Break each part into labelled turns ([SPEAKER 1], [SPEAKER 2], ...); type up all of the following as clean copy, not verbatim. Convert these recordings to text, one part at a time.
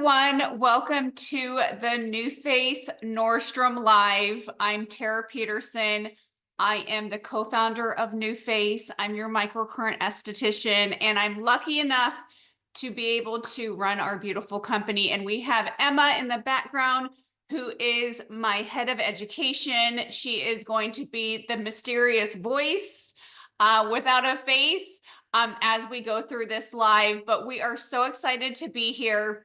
[SPEAKER 1] everyone. Welcome to the NuFACE Nordstrom Live. I'm Tera Peterson. I am the co-founder of NuFACE. I'm your microcurrent esthetician, and I'm lucky enough to be able to run our beautiful company. And we have Emma in the background, who is my head of education. She is going to be the mysterious voice without a face as we go through this live, but we are so excited to be here.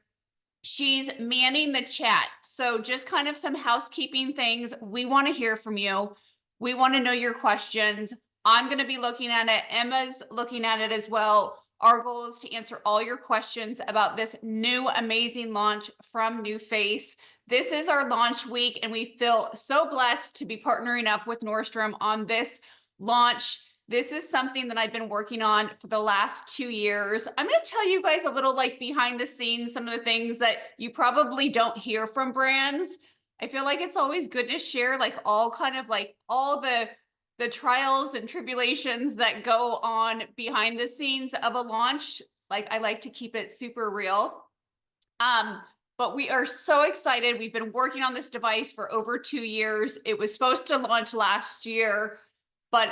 [SPEAKER 1] She's manning the chat. So just kind of some housekeeping things. We want to hear from you. We want to know your questions. I'm going to be looking at it. Emma's looking at it as well. Our goal is to answer all your questions about this new amazing launch from NuFACE. This is our launch week, and we feel so blessed to be partnering up with Nordstrom on this launch. This is something that I've been working on for the last 2 years. I'm going to tell you guys a little like behind the scenes, some of the things that you probably don't hear from brands. I feel like it's always good to share like all the trials and tribulations that go on behind the scenes of a launch. Like I like to keep it super real. But we are so excited. We've been working on this device for over 2 years. It was supposed to launch last year, but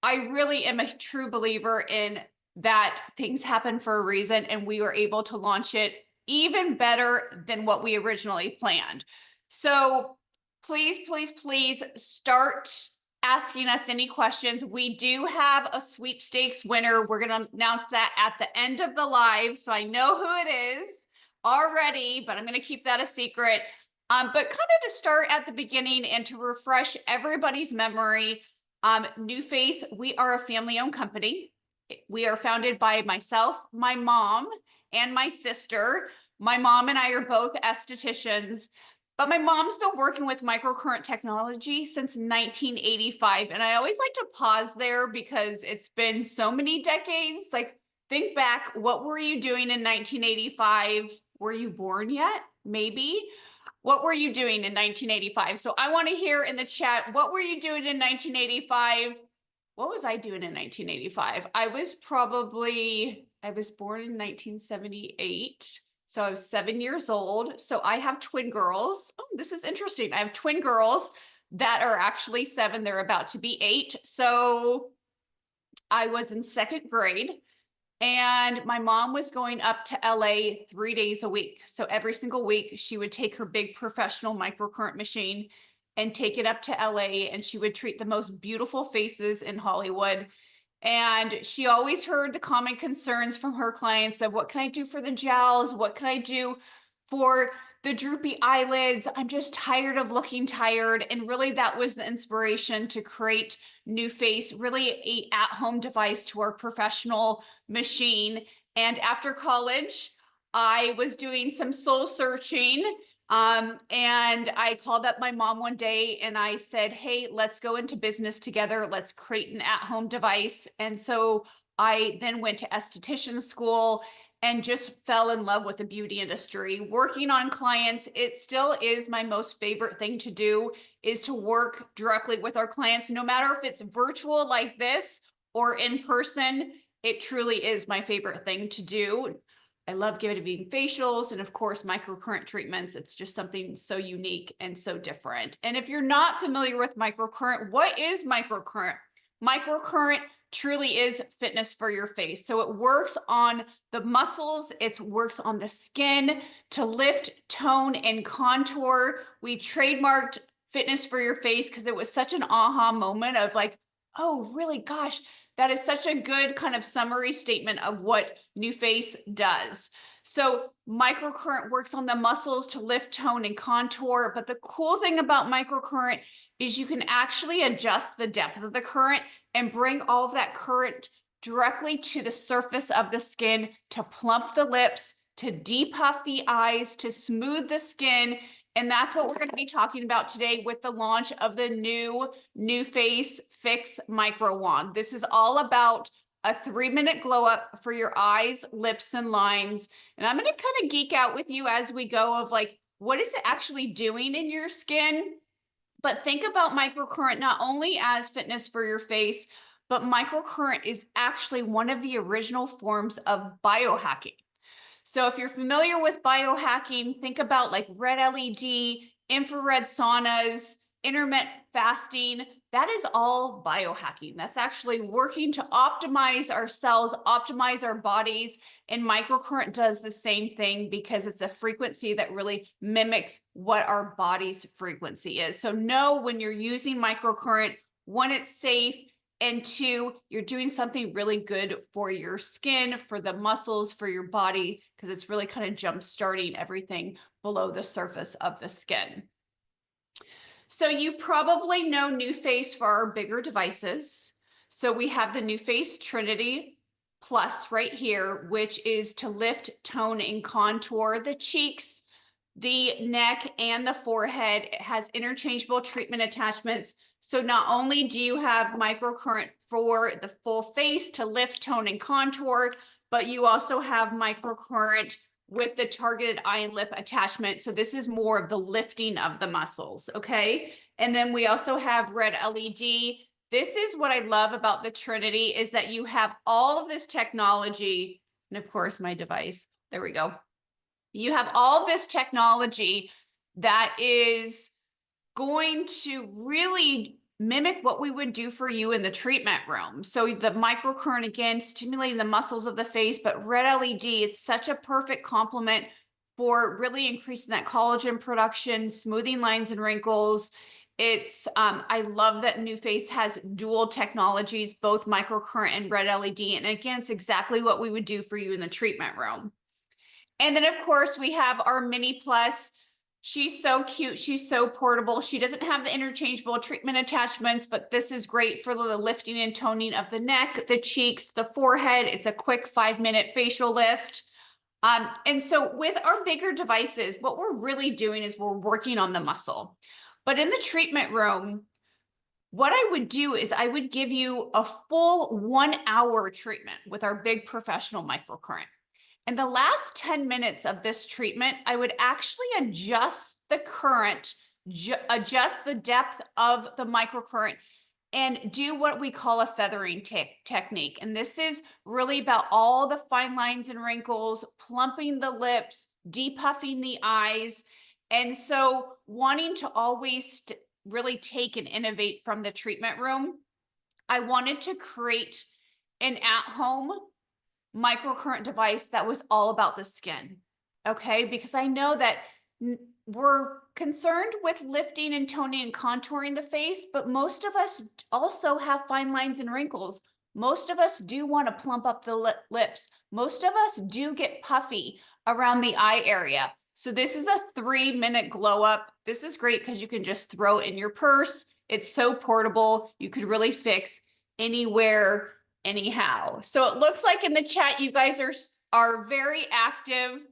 [SPEAKER 1] I really am a true believer in that things happen for a reason, and we were able to launch it even better than what we originally planned. So please, please, please start asking us any questions. We do have a sweepstakes winner. We're going to announce that at the end of the live. So I know who it is already, but I'm going to keep that a secret. But kind of to start at the beginning and to refresh everybody's memory, NuFACE, we are a family-owned company. We are founded by myself, my mom, and my sister. My mom and I are both estheticians, but my mom's been working with microcurrent technology since 1985. And I always like to pause there because it's been so many decades. Like, think back, what were you doing in 1985? Were you born yet? Maybe. What were you doing in 1985? So I want to hear in the chat, what were you doing in 1985? What was I doing in 1985? I was born in 1978. So I was 7 years old. So I have twin girls. Oh, this is interesting. I have twin girls that are actually 7. They're about to be 8. So I was in 2nd grade. And my mom was going up to LA 3 days a week. So every single week, she would take her big professional microcurrent machine and take it up to LA, and she would treat the most beautiful faces in Hollywood. And she always heard the common concerns from her clients of, what can I do for the jowls? What can I do for the droopy eyelids? I'm just tired of looking tired. And really, that was the inspiration to create NuFACE, really a at-home device to our professional machine. And after college, I was doing some soul searching. And I called up my mom one day and I said, hey, let's go into business together. Let's create an at-home device. And so I then went to esthetician school and just fell in love with the beauty industry. Working on clients, it still is my most favorite thing to do, is to work directly with our clients, no matter if it's virtual like this or in person. It truly is my favorite thing to do. I love giving facials and, of course, microcurrent treatments. It's just something so unique and so different. And if you're not familiar with microcurrent, what is microcurrent? Microcurrent truly is fitness for your face. So it works on the muscles, it works on the skin to lift, tone, and contour. We trademarked fitness for your face because it was such an aha moment of like, oh, really, gosh, that is such a good kind of summary statement of what NuFACE does. So microcurrent works on the muscles to lift, tone, and contour. But the cool thing about microcurrent is you can actually adjust the depth of the current and bring all of that current directly to the surface of the skin to plump the lips, to depuff the eyes, to smooth the skin. And that's what we're going to be talking about today with the launch of the new NuFACE FIX Microwand. This is all about a 3-minute glow up for your eyes, lips, and lines. And I'm going to kind of geek out with you as we go of like, what is it actually doing in your skin? But think about microcurrent not only as fitness for your face, but microcurrent is actually one of the original forms of biohacking. So if you're familiar with biohacking, think about like red LED, infrared saunas, intermittent fasting. That is all biohacking. That's actually working to optimize our cells, optimize our bodies. And microcurrent does the same thing because it's a frequency that really mimics what our body's frequency is. So know when you're using microcurrent, one, it's safe, and two, you're doing something really good for your skin, for the muscles, for your body, because it's really kind of jump starting everything below the surface of the skin. So you probably know NuFACE for our bigger devices. So we have the NuFACE Trinity Plus right here, which is to lift, tone, and contour the cheeks, the neck, and the forehead. It has interchangeable treatment attachments. So not only do you have microcurrent for the full face to lift, tone, and contour, but you also have microcurrent with the targeted eye and lip attachment. So this is more of the lifting of the muscles, okay? And then we also have red LED. This is what I love about the Trinity, is that you have all of this technology, and of course my device, there we go. You have all this technology that is going to really mimic what we would do for you in the treatment room. So the microcurrent, again, stimulating the muscles of the face, but red LED, it's such a perfect complement for really increasing that collagen production, smoothing lines and wrinkles. It's, I love that NuFACE has dual technologies, both microcurrent and red LED. And again, it's exactly what we would do for you in the treatment room. And then of course we have our Mini Plus. She's so cute. She's so portable. She doesn't have the interchangeable treatment attachments, but this is great for the lifting and toning of the neck, the cheeks, the forehead. It's a quick 5-minute facial lift. And so with our bigger devices, what we're really doing is we're working on the muscle. But in the treatment room, what I would do is I would give you a full 1-hour treatment with our big professional microcurrent. And the last 10 minutes of this treatment, I would actually adjust the current, adjust the depth of the microcurrent, and do what we call a feathering technique. And this is really about all the fine lines and wrinkles, plumping the lips, depuffing the eyes. And so wanting to always really take and innovate from the treatment room, I wanted to create an at-home microcurrent device that was all about the skin. Okay, because I know that we're concerned with lifting and toning and contouring the face, but most of us also have fine lines and wrinkles. Most of us do want to plump up the lips. Most of us do get puffy around the eye area. So this is a 3-minute glow up. This is great because you can just throw it in your purse. It's so portable. You could really fix anywhere, anyhow. So it looks like in the chat, you guys are very active.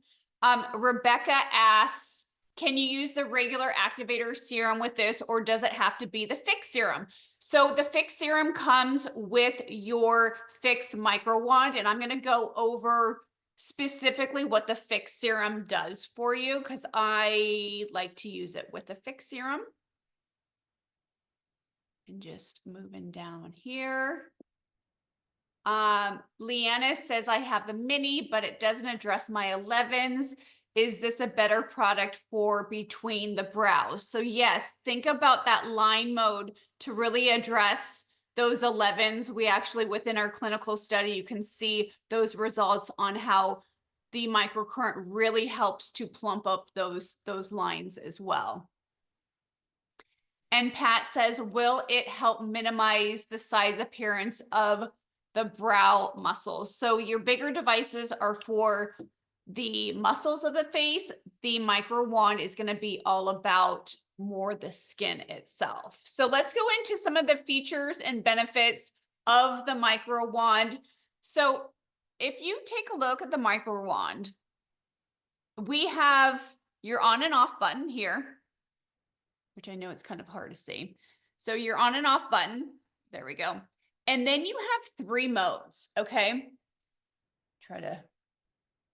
[SPEAKER 1] Rebecca asks, can you use the regular activator serum with this, or does it have to be the FIX serum? So the FIX serum comes with your FIX Microwand, and I'm going to go over specifically what the FIX serum does for you, because I like to use it with the FIX serum. And just moving down here. Leanna says, I have the mini, but it doesn't address my 11s. Is this a better product for between the brows? So yes, think about that line mode to really address those 11s. We actually, within our clinical study, you can see those results on how the microcurrent really helps to plump up those lines as well. And Pat says, will it help minimize the size appearance of the brow muscles? So your bigger devices are for the muscles of the face. The Microwand is going to be all about more the skin itself. So let's go into some of the features and benefits of the Microwand. So if you take a look at the Microwand, we have your on and off button here, which I know it's kind of hard to see. So your on and off button, there we go. And then you have 3 modes, okay?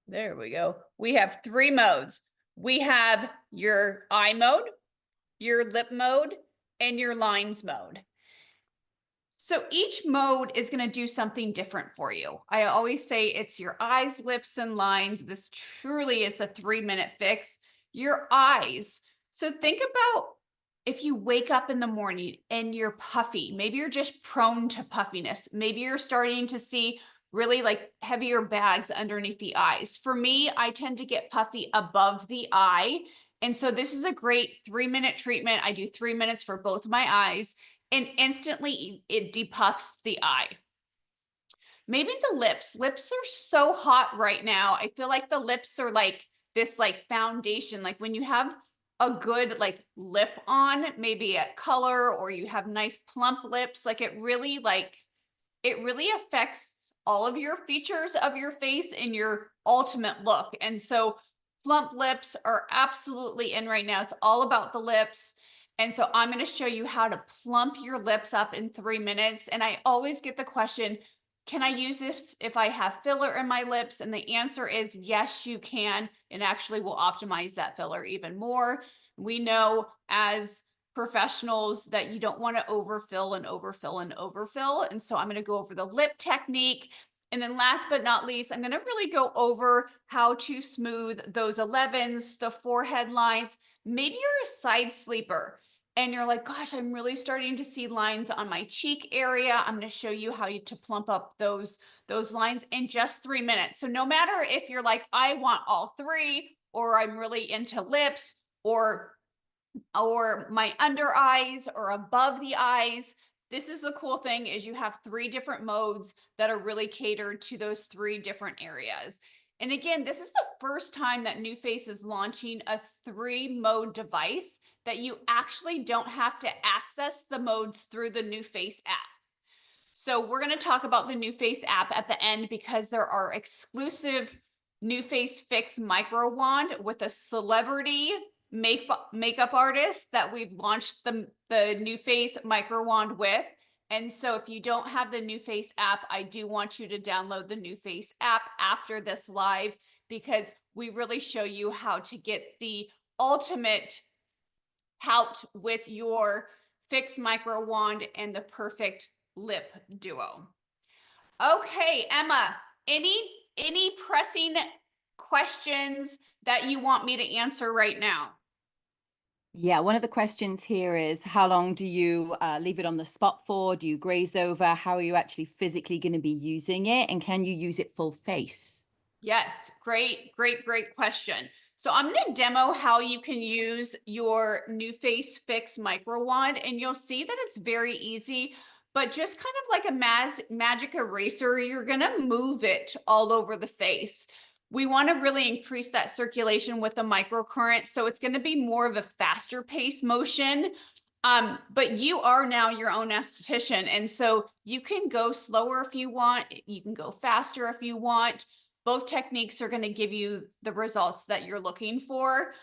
[SPEAKER 1] There we go. We have 3 modes. We have your eye mode, your lip mode, and your lines mode. So each mode is going to do something different for you. I always say it's your eyes, lips, and lines. This truly is a 3-minute fix. Your eyes. So think about if you wake up in the morning and you're puffy, maybe you're just prone to puffiness. Maybe you're starting to see really like heavier bags underneath the eyes. For me, I tend to get puffy above the eye. And so this is a great 3-minute treatment. I do 3 minutes for both my eyes and instantly it depuffs the eye. Maybe the lips. Lips are so hot right now. I feel like the lips are like this like foundation. Like when you have a good like lip on, maybe a color or you have nice plump lips, it really affects all of your features of your face and your ultimate look. And so plump lips are absolutely in right now. It's all about the lips. And so I'm going to show you how to plump your lips up in 3 minutes. And I always get the question, can I use this if I have filler in my lips? And the answer is yes, you can. And actually will optimize that filler even more. We know as professionals that you don't want to overfill and overfill and overfill. And so I'm going to go over the lip technique. And then last but not least, I'm going to really go over how to smooth those 11s, the forehead lines. Maybe you're a side sleeper and you're like, gosh, I'm really starting to see lines on my cheek area. I'm going to show you how to plump up those lines in just 3 minutes. So no matter if you're like, I want all three, or I'm really into lips, or my under eyes or above the eyes. This is the cool thing is you have 3 different modes that are really catered to those 3 different areas. And again, this is the first time that NuFACE is launching a 3-mode device that you actually don't have to access the modes through the NuFACE app. So we're going to talk about the NuFACE app at the end because there are exclusive NuFACE FIX Microwand with a celebrity makeup artist that we've launched the NuFACE Microwand with. And so if you don't have the NuFACE app, I do want you to download the NuFACE app after this live because we really show you how to get the ultimate pout with your FIX Microwand and the perfect lip duo. Okay, Emma, any pressing questions that you want me to answer right now?
[SPEAKER 2] Yeah, one of the questions here is how long do you leave it on the spot for? Do you graze over? How are you actually physically going to be using it? And can you use it full face?
[SPEAKER 1] Yes, great question. So I'm going to demo how you can use your NuFACE FIX Microwand, and you'll see that it's very easy, but just kind of like a magic eraser, you're going to move it all over the face. We want to really increase that circulation with the microcurrent, so it's going to be more of a faster pace motion. But you are now your own esthetician, and so you can go slower if you want, you can go faster if you want. Both techniques are going to give you the results that you're looking for.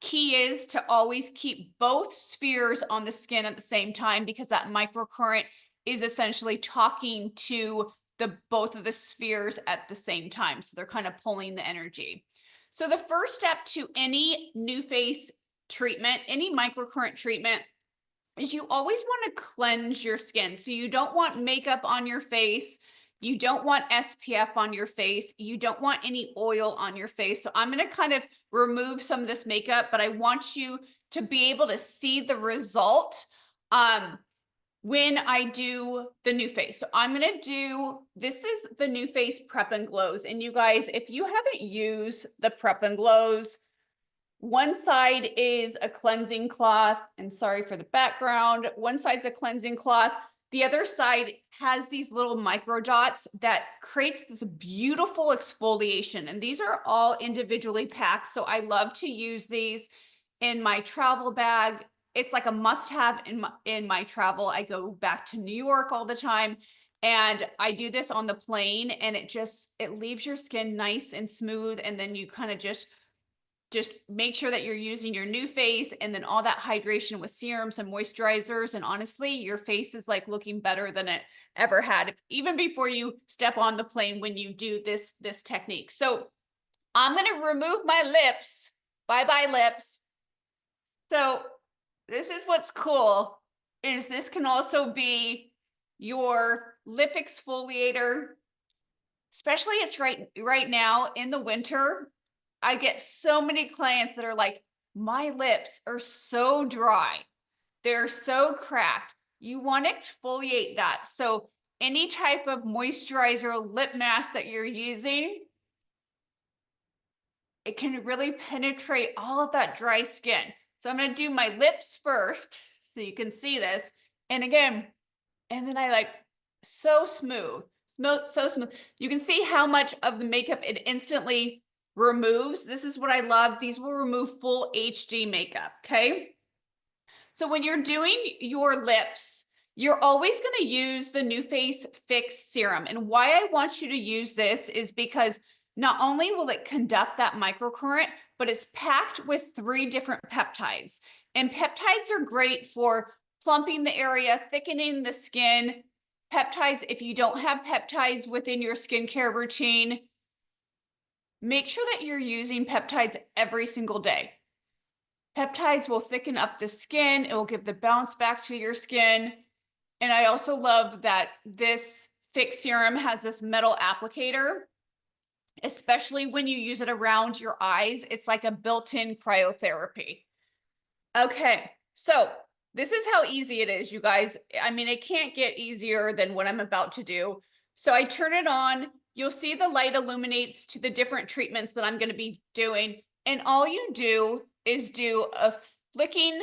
[SPEAKER 1] Key is to always keep both spheres on the skin at the same time because that microcurrent is essentially talking to the both of the spheres at the same time. So they're kind of pulling the energy. So the first step to any NuFACE treatment, any microcurrent treatment, is you always want to cleanse your skin. So you don't want makeup on your face. You don't want SPF on your face. You don't want any oil on your face. So I'm going to kind of remove some of this makeup, but I want you to be able to see the result when I do the NuFACE. So I'm going to do, this is the NuFACE Prep and Glows. And you guys, if you haven't used the Prep and Glows, one side is a cleansing cloth, and sorry for the background. One side's a cleansing cloth. The other side has these little micro dots that creates this beautiful exfoliation. And these are all individually packed. So I love to use these in my travel bag. It's like a must-have in my travel. I go back to New York all the time. And I do this on the plane, and it leaves your skin nice and smooth. And then you kind of just make sure that you're using your NuFACE and then all that hydration with serums and moisturizers. And honestly, your face is like looking better than it ever had, even before you step on the plane when you do this technique. So I'm going to remove my lips. Bye-bye lips. So this is what's cool is this can also be your lip exfoliator, especially it's right now in the winter. I get so many clients that are like, my lips are so dry. They're so cracked. You want to exfoliate that. So any type of moisturizer lip mask that you're using, it can really penetrate all of that dry skin. So I'm going to do my lips first so you can see this. And again, and then I like so smooth, so smooth. You can see how much of the makeup it instantly removes. This is what I love. These will remove full HD makeup. Okay. So when you're doing your lips, you're always going to use the NuFACE FIX Serum. And why I want you to use this is because not only will it conduct that microcurrent, but it's packed with 3 different peptides. And peptides are great for plumping the area, thickening the skin. Peptides, if you don't have peptides within your skincare routine, make sure that you're using peptides every single day. Peptides will thicken up the skin. It will give the bounce back to your skin. And I also love that this FIX Serum has this metal applicator, especially when you use it around your eyes. It's like a built-in cryotherapy. Okay, so this is how easy it is, you guys. I mean, it can't get easier than what I'm about to do. So I turn it on. You'll see the light illuminates to the different treatments that I'm going to be doing. And all you do is do a flicking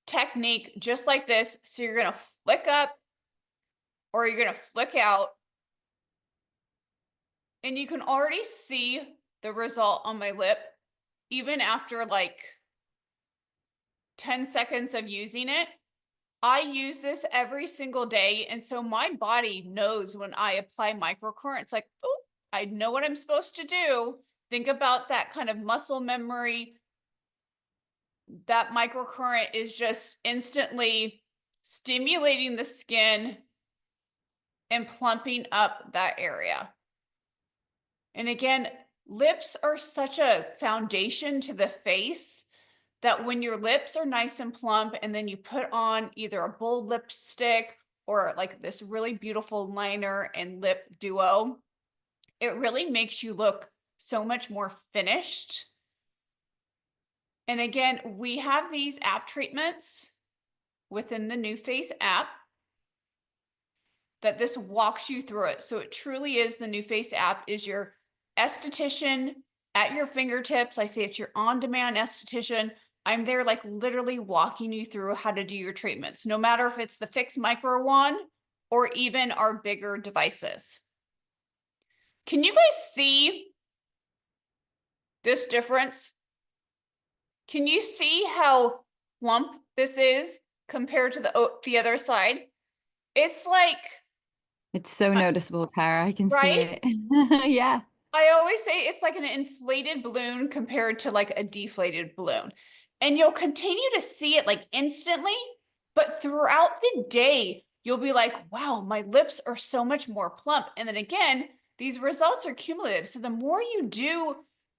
[SPEAKER 1] technique just like this. So you're going to flick up or you're going to flick out. And you can already see the result on my lip, even after like 10 seconds of using it. I use this every single day. And so my body knows when I apply microcurrent, it's like, oh, I know what I'm supposed to do. Think about that kind of muscle memory. That microcurrent is just instantly stimulating the skin and plumping up that area. And again, lips are such a foundation to the face that when your lips are nice and plump and then you put on either a bold lipstick or like this really beautiful liner and lip duo, it really makes you look so much more finished. And again, we have these app treatments within the NuFACE app that this walks you through it. So it truly is, the NuFACE app is your esthetician at your fingertips. I say it's your on-demand esthetician. I'm there like literally walking you through how to do your treatments, no matter if it's the FIX Microwand or even our bigger devices. Can you guys see this difference? Can you see how plump this is compared to the other side? It's like,
[SPEAKER 2] It's so noticeable, Tara. I can see
[SPEAKER 1] right?
[SPEAKER 2] it. Yeah.
[SPEAKER 1] I always say it's like an inflated balloon compared to like a deflated balloon. And you'll continue to see it like instantly, but throughout the day, you'll be like, wow, my lips are so much more plump. And then again, these results are cumulative. So the more you do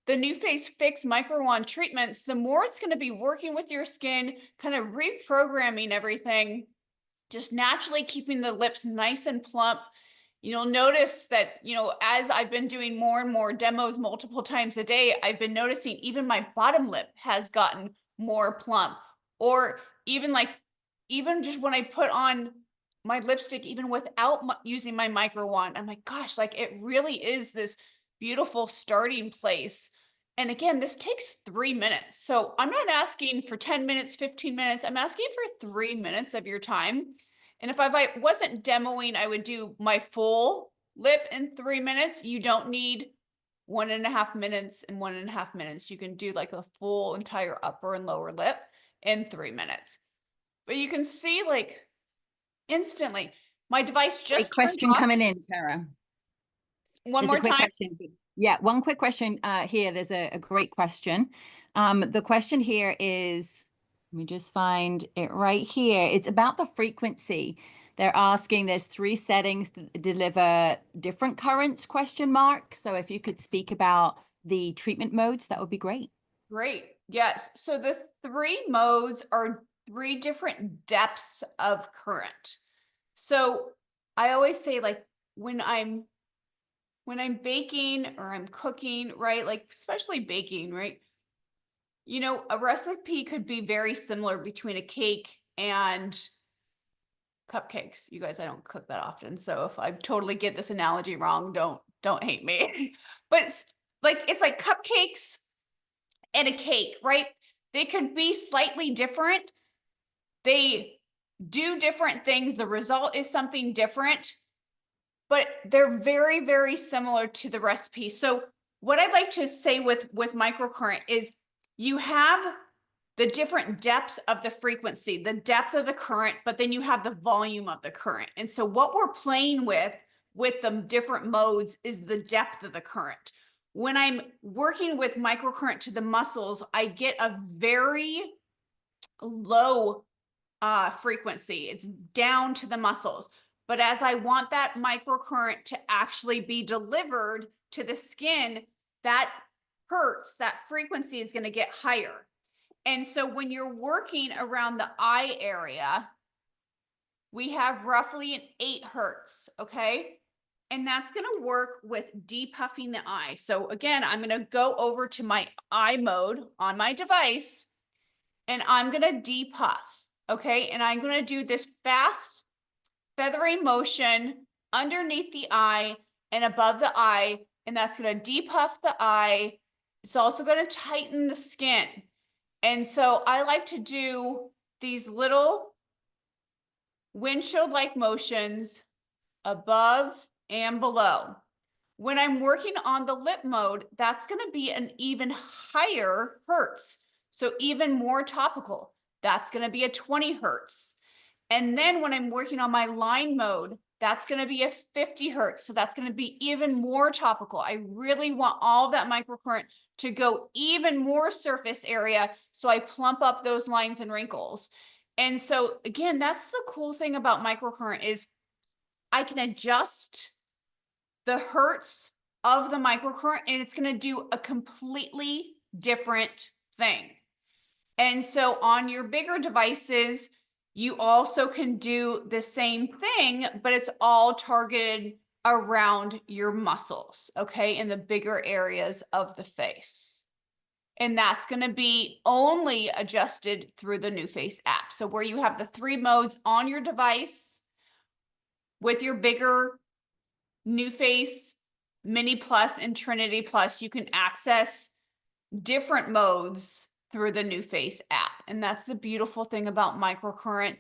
[SPEAKER 1] the NuFACE FIX Microwand treatments, the more it's going to be working with your skin, kind of reprogramming everything, just naturally keeping the lips nice and plump. You'll notice that, as I've been doing more and more demos multiple times a day, I've been noticing even my bottom lip has gotten more plump. Or even just when I put on my lipstick, even without using my microwand, I'm like, gosh, like it really is this beautiful starting place. And again, this takes 3 minutes. So I'm not asking for 10 minutes, 15 minutes. I'm asking for 3 minutes of your time. And if I wasn't demoing, I would do my full lip in 3 minutes. You don't need 1.5 minutes and 1.5 minutes. You can do like a full entire upper and lower lip in 3 minutes. But you can see like instantly, my device
[SPEAKER 2] Great
[SPEAKER 1] just turned
[SPEAKER 2] question
[SPEAKER 1] off.
[SPEAKER 2] coming in, Tara.
[SPEAKER 1] One
[SPEAKER 2] There's
[SPEAKER 1] more
[SPEAKER 2] a quick
[SPEAKER 1] time.
[SPEAKER 2] question. Yeah, one quick question here. There's a great question. The question here is, let me just find it right here. It's about the frequency. They're asking, there's 3 settings to deliver different currents, question mark. So if you could speak about the treatment modes, that would be great.
[SPEAKER 1] Great. Yes. So the 3 modes are 3 different depths of current. So I always say, like, when I'm baking or I'm cooking, right? Like, especially baking, right? You know, a recipe could be very similar between a cake and cupcakes. You guys, I don't cook that often. So if I totally get this analogy wrong, don't hate me. But like, it's like cupcakes and a cake, right? They could be slightly different. They do different things. The result is something different, but they're very, very similar to the recipe. So what I'd like to say with microcurrent is you have the different depths of the frequency, the depth of the current, but then you have the volume of the current. And so what we're playing with the different modes is the depth of the current. When I'm working with microcurrent to the muscles, I get a very low frequency. It's down to the muscles. But as I want that microcurrent to actually be delivered to the skin, that hertz, that frequency is going to get higher. And so when you're working around the eye area, we have roughly an 8 hertz, okay? And that's going to work with depuffing the eye. So again, I'm going to go over to my eye mode on my device, and I'm going to depuff, okay? And I'm going to do this fast, feathery motion underneath the eye and above the eye, and that's going to depuff the eye. It's also going to tighten the skin. And so I like to do these little windshield-like motions above and below. When I'm working on the lip mode, that's going to be an even higher hertz. So even more topical. That's going to be a 20 hertz. And then when I'm working on my line mode, that's going to be a 50 hertz. So that's going to be even more topical. I really want all of that microcurrent to go even more surface area, so I plump up those lines and wrinkles. And so again, that's the cool thing about microcurrent is I can adjust the hertz of the microcurrent and it's going to do a completely different thing. And so on your bigger devices, you also can do the same thing, but it's all targeted around your muscles, okay, in the bigger areas of the face. And that's going to be only adjusted through the NuFACE app. So where you have the 3 modes on your device with your bigger NuFACE Mini Plus and Trinity Plus, you can access different modes through the NuFACE app. And that's the beautiful thing about microcurrent,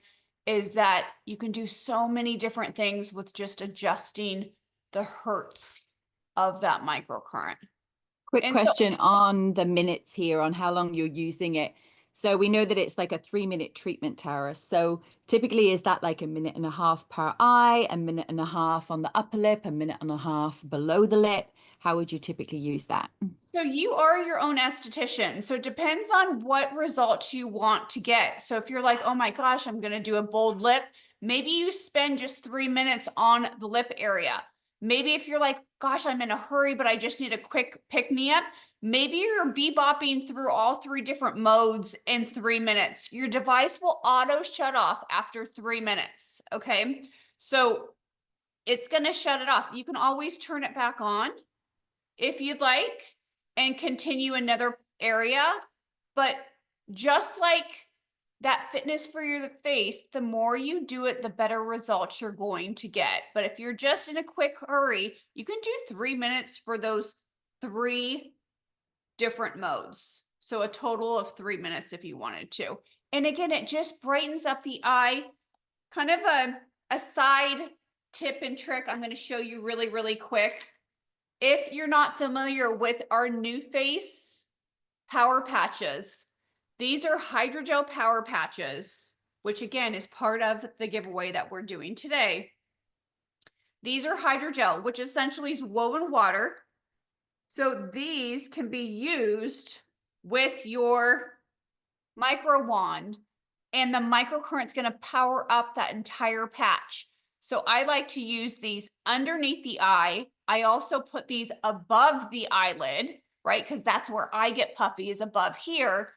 [SPEAKER 1] is that you can do so many different things with just adjusting the hertz of that microcurrent.
[SPEAKER 2] Quick
[SPEAKER 1] And so,
[SPEAKER 2] question on the minutes here, on how long you're using it. So we know that it's like a 3-minute treatment, Tara. So typically, is that like a minute and a half per eye, a minute and a half on the upper lip, a minute and a half below the lip? How would you typically use that?
[SPEAKER 1] so you are your own esthetician. So it depends on what results you want to get. So if you're like, oh my gosh, I'm going to do a bold lip, maybe you spend just 3 minutes on the lip area. Maybe if you're like, gosh, I'm in a hurry, but I just need a quick pick me up. Maybe you're bebopping through all 3 different modes in 3 minutes. Your device will auto shut off after 3 minutes. Okay. So it's going to shut it off. You can always turn it back on if you'd like and continue another area. But just like that fitness for your face, the more you do it, the better results you're going to get. But if you're just in a quick hurry, you can do 3 minutes for those 3 different modes. So a total of 3 minutes if you wanted to. And again, it just brightens up the eye. Kind of a side tip and trick I'm going to show you really, really quick. If you're not familiar with our NuFACE power patches, these are hydrogel power patches, which again is part of the giveaway that we're doing today. These are hydrogel, which essentially is woven water. So these can be used with your microwand, and the microcurrent's going to power up that entire patch. So I like to use these underneath the eye. I also put these above the eyelid, right? Because that's where I get puffy, is above here.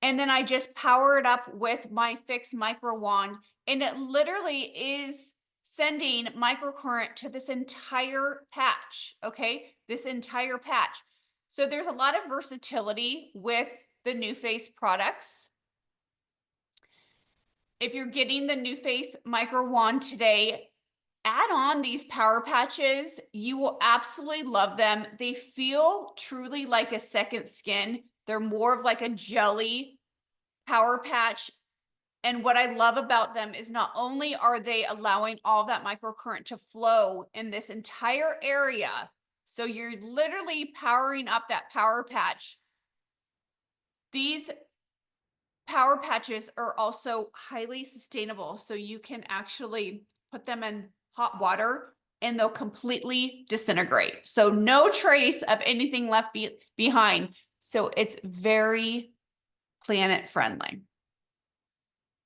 [SPEAKER 1] And then I just power it up with my FIX Microwand, and it literally is sending microcurrent to this entire patch, okay? This entire patch. So there's a lot of versatility with the NuFACE products. If you're getting the NuFACE Microwand today, add on these power patches. You will absolutely love them. They feel truly like a second skin. They're more of like a jelly power patch. And what I love about them is not only are they allowing all that microcurrent to flow in this entire area, so you're literally powering up that power patch. These power patches are also highly sustainable. So you can actually put them in hot water and they'll completely disintegrate. So no trace of anything left behind. So it's very planet friendly.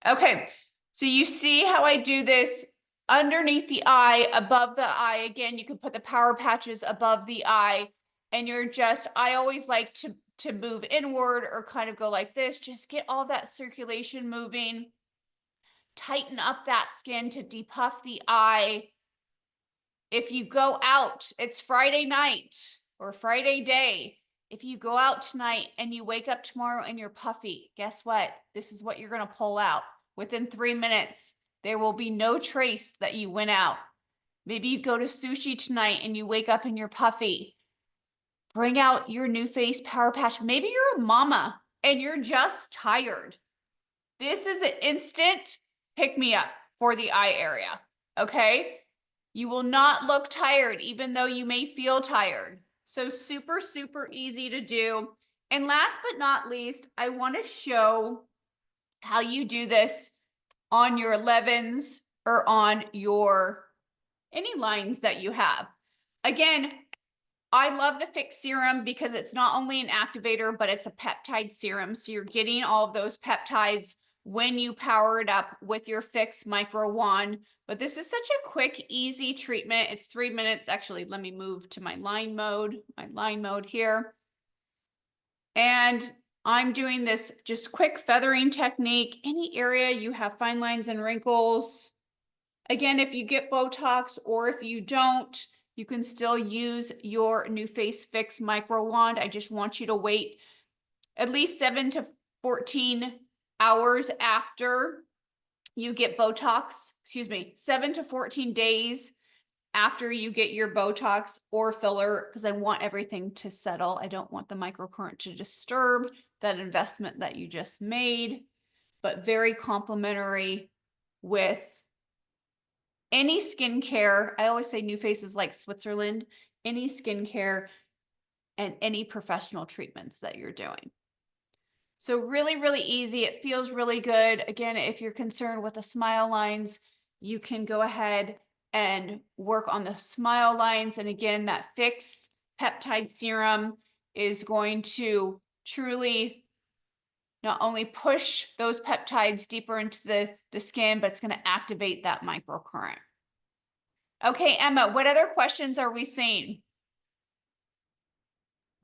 [SPEAKER 1] Okay, so you see how I do this underneath the eye, above the eye. Again, you can put the power patches above the eye, and you're just, I always like to move inward or kind of go like this, just get all that circulation moving, tighten up that skin to depuff the eye. If you go out, it's Friday night or Friday day. If you go out tonight and you wake up tomorrow and you're puffy, guess what? This is what you're going to pull out. Within 3 minutes, there will be no trace that you went out. Maybe you go to sushi tonight and you wake up and you're puffy. Bring out your NuFACE Power Patch. Maybe you're a mama and you're just tired. This is an instant pick me up for the eye area. Okay? You will not look tired, even though you may feel tired. So super, super easy to do. And last but not least, I want to show how you do this on your 11s or on your any lines that you have. Again, I love the FIX Serum because it's not only an activator, but it's a peptide serum. So you're getting all of those peptides when you power it up with your FIX Microwand. But this is such a quick, easy treatment. It's 3 minutes. Actually, let me move to my line mode here. And I'm doing this just quick feathering technique. Any area you have fine lines and wrinkles. Again, if you get Botox or if you don't, you can still use your NuFACE FIX Microwand. I just want you to wait at least 7 to 14 hours after you get Botox, 7 to 14 days after you get your Botox or filler, because I want everything to settle. I don't want the microcurrent to disturb that investment that you just made, but very complimentary with any skincare. I always say NuFACE is like Switzerland, any skincare and any professional treatments that you're doing. So really, really easy. It feels really good. Again, if you're concerned with the smile lines, you can go ahead and work on the smile lines. And again, that FIX peptide serum is going to truly not only push those peptides deeper into the skin, but it's going to activate that microcurrent. Okay, Emma, what other questions are we seeing?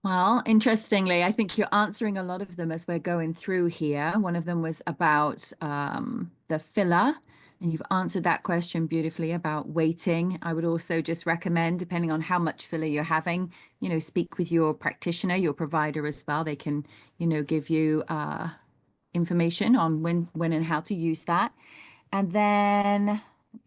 [SPEAKER 2] Well, interestingly, I think you're answering a lot of them as we're going through here. One of them was about the filler, and you've answered that question beautifully about waiting. I would also just recommend, depending on how much filler you're having, speak with your practitioner, your provider as well. They can, give you information on when and how to use that. And then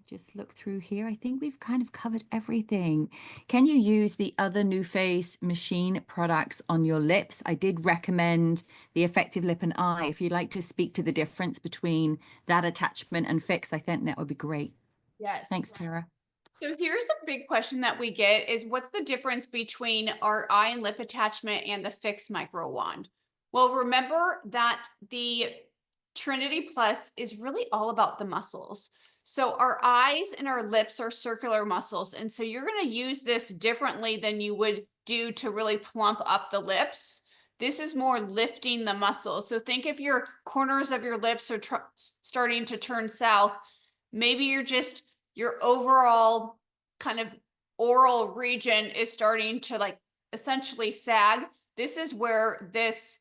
[SPEAKER 2] just look through here. I think we've kind of covered everything. Can you use the other NuFACE machine products on your lips? I did recommend the Effective Lip and Eye. If you'd like to speak to the difference between that attachment and FIX, I think that would be great.
[SPEAKER 1] Yes.
[SPEAKER 2] Thanks, Tara.
[SPEAKER 1] So here's a big question that we get is what's the difference between our eye and lip attachment and the FIX Microwand? Well, remember that the Trinity Plus is really all about the muscles. So our eyes and our lips are circular muscles. And so you're going to use this differently than you would do to really plump up the lips. This is more lifting the muscles. So think if your corners of your lips are starting to turn south, maybe your overall kind of oral region is starting to like essentially sag. This is where this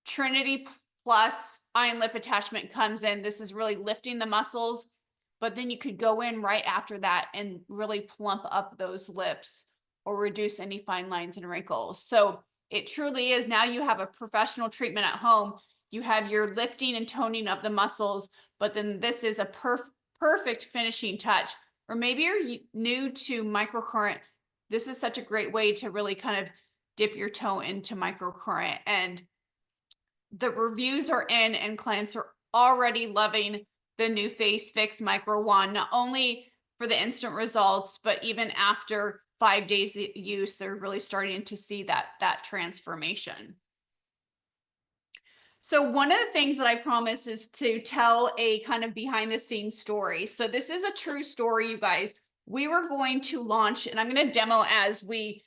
[SPEAKER 1] Trinity Plus eye and lip attachment comes in. This is really lifting the muscles. but then you could go in right after that and really plump up those lips or reduce any fine lines and wrinkles. So it truly is, now you have a professional treatment at home. You have your lifting and toning of the muscles, but then this is a perfect finishing touch. Or maybe you're new to microcurrent. This is such a great way to really kind of dip your toe into microcurrent. And the reviews are in, and clients are already loving the NuFACE FIX Microwand, not only for the instant results, but even after 5 days of use, they're really starting to see that transformation. So one of the things that I promise is to tell a kind of behind the scenes story. So this is a true story, you guys. We were going to launch, and I'm going to demo as we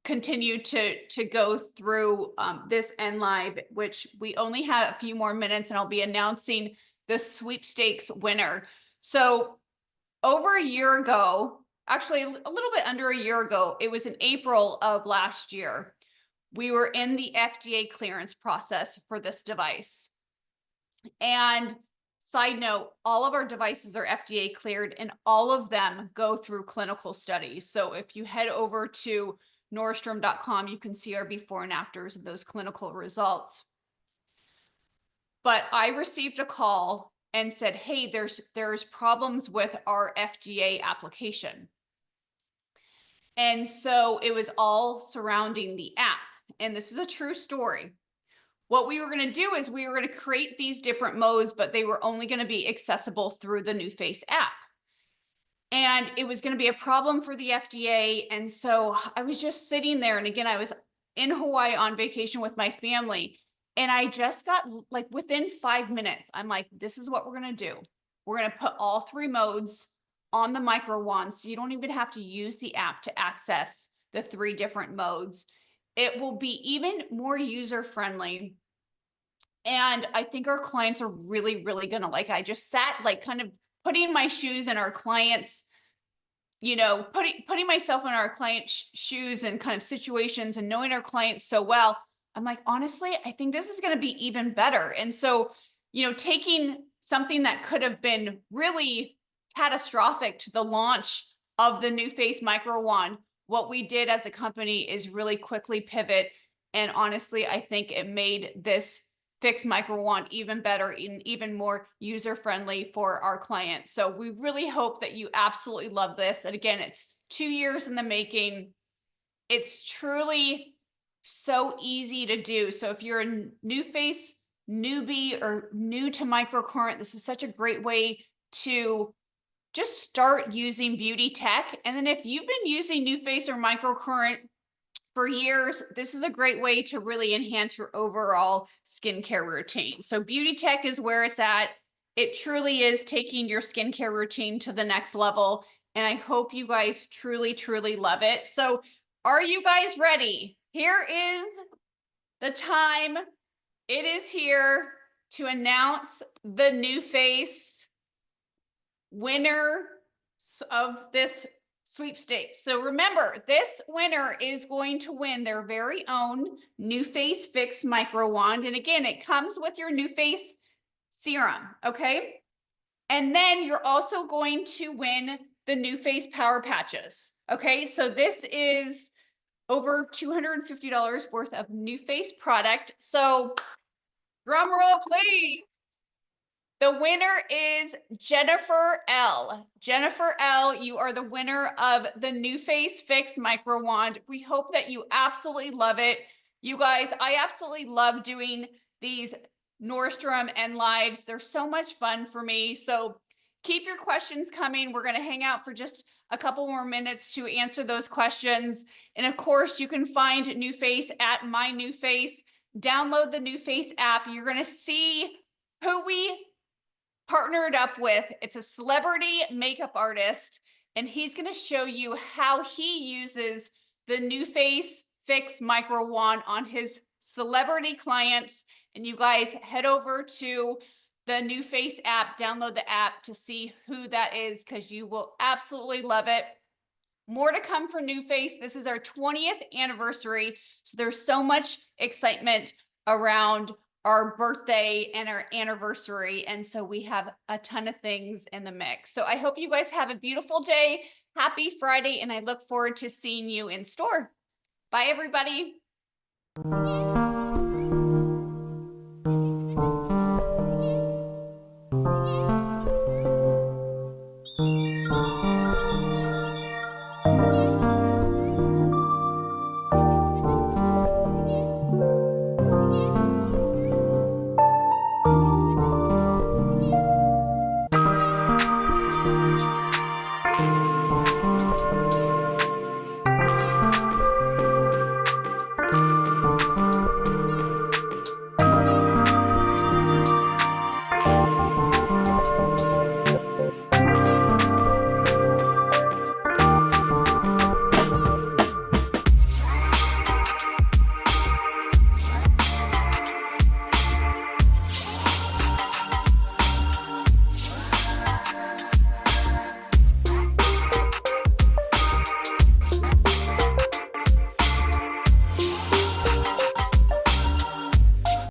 [SPEAKER 1] continue to go through this end live, which we only have a few more minutes, and I'll be announcing the sweepstakes winner. So over a year ago, actually a little bit under a year ago, it was in April of last year, we were in the FDA clearance process for this device. And side note, all of our devices are FDA cleared, and all of them go through clinical studies. So if you head over to Nordstrom.com, you can see our before and afters of those clinical results. But I received a call and said, hey, there's problems with our FDA application. And so it was all surrounding the app. And this is a true story. What we were going to do is we were going to create these different modes, but they were only going to be accessible through the NuFACE app. And it was going to be a problem for the FDA. And so I was just sitting there. And again, I was in Hawaii on vacation with my family. And I just got, like, within 5 minutes, I'm like, this is what we're going to do. We're going to put all 3 modes on the Microwand, so you don't even have to use the app to access the 3 different modes. It will be even more user-friendly. And I think our clients are really, really going to like it. I just sat, like, kind of putting my shoes in our clients, you know, putting myself in our clients' shoes and kind of situations, and knowing our clients so well. I'm like, honestly, I think this is going to be even better. And so, you know, taking something that could have been really catastrophic to the launch of the NuFACE Microwand, what we did as a company is really quickly pivot. And honestly, I think it made this FIX Microwand even better and even more user-friendly for our clients. So we really hope that you absolutely love this. And again, it's 2 years in the making. It's truly so easy to do. So if you're a NuFACE newbie or new to microcurrent, this is such a great way to just start using beauty tech. And then if you've been using NuFACE or microcurrent for years, this is a great way to really enhance your overall skincare routine. So beauty tech is where it's at. It truly is taking your skincare routine to the next level. And I hope you guys truly, truly love it. So are you guys ready? Here is the time. It is here to announce the NuFACE winner of this sweepstakes. So remember, this winner is going to win their very own NuFACE FIX Microwand. And again, it comes with your NuFACE serum, okay? And then you're also going to win the NuFACE Power Patches, okay? So this is over $250 worth of NuFACE product. So drum roll, please. The winner is Jennifer L. Jennifer L., you are the winner of the NuFACE FIX Microwand. We hope that you absolutely love it. You guys, I absolutely love doing these Nordstrom and lives. They're so much fun for me. So keep your questions coming. We're going to hang out for just a couple more minutes to answer those questions. And of course, you can find NuFACE at My NuFACE. Download the NuFACE app. You're going to see who we partnered up with. It's a celebrity makeup artist, and he's going to show you how he uses the NuFACE FIX Microwand on his celebrity clients. And you guys head over to the NuFACE app, download the app to see who that is, because you will absolutely love it. More to come for NuFACE. This is our 20th anniversary, so there's so much excitement around our birthday and our anniversary. And so we have a ton of things in the mix. So I hope you guys have a beautiful day. Happy Friday. And I look forward to seeing you in store. Bye, everybody.